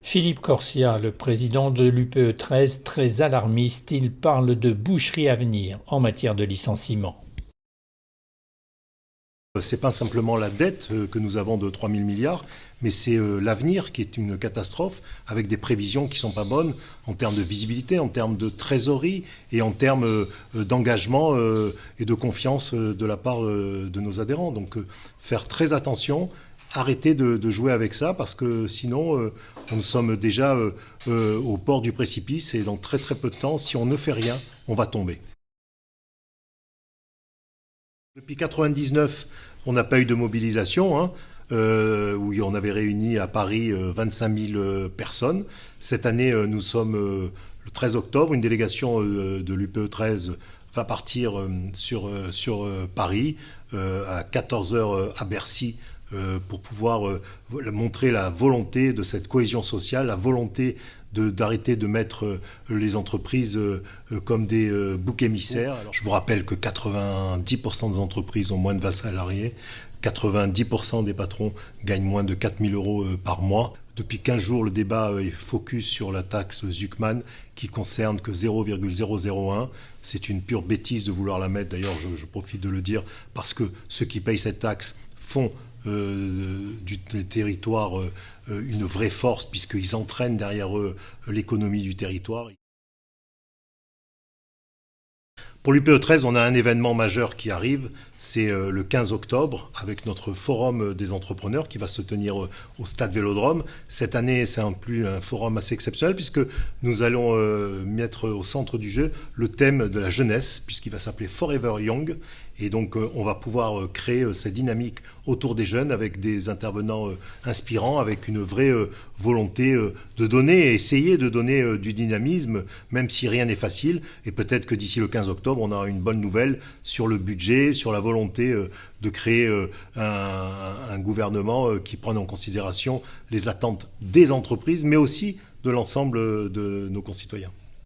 Philippe Corsia, le président de l'UPE 13, très alarmiste, il parle de boucherie à venir en matière de licenciement. C'est pas simplement la dette que nous avons de 3 000 milliards, mais c'est l'avenir qui est une catastrophe avec des prévisions qui sont pas bonnes en termes de visibilité, en termes de trésorerie et en termes d'engagement et de confiance de la part de nos adhérents. Donc faire très attention, arrêter de jouer avec ça parce que sinon nous sommes déjà au bord du précipice et dans très très peu de temps, si on ne fait rien, on va tomber. Depuis 1999, on n'a pas eu de mobilisation, hein, où on avait réuni à Paris 25 000 personnes. Cette année, nous sommes le 13 octobre, une délégation de l'UPE 13 va partir sur Paris à 14 heures à Bercy pour pouvoir montrer la volonté de cette cohésion sociale, la volonté d'arrêter de mettre les entreprises comme des boucs émissaires. Alors, je vous rappelle que 90% des entreprises ont moins de 20 salariés, 90% des patrons gagnent moins de 4 000 euros par mois. Depuis 15 jours, le débat est focus sur la taxe Zuckman qui concerne que 0,001. C'est une pure bêtise de vouloir la mettre. D'ailleurs, je profite de le dire parce que ceux qui payent cette taxe font des territoires une vraie force puisqu'ils entraînent derrière eux l'économie du territoire. Pour l'UPE 13, on a un événement majeur qui arrive, c'est le 15 octobre avec notre forum des entrepreneurs qui va se tenir au Stade Vélodrome. Cette année, c'est un forum assez exceptionnel puisque nous allons mettre au centre du jeu le thème de la jeunesse puisqu'il va s'appeler Forever Young. Et donc on va pouvoir créer cette dynamique autour des jeunes avec des intervenants inspirants, avec une vraie volonté de donner et essayer de donner du dynamisme, même si rien n'est facile. Et peut-être que d'ici le 15 octobre, on aura une bonne nouvelle sur le budget, sur la volonté de créer un gouvernement qui prenne en considération les attentes des entreprises, mais aussi de l'ensemble de nos concitoyens.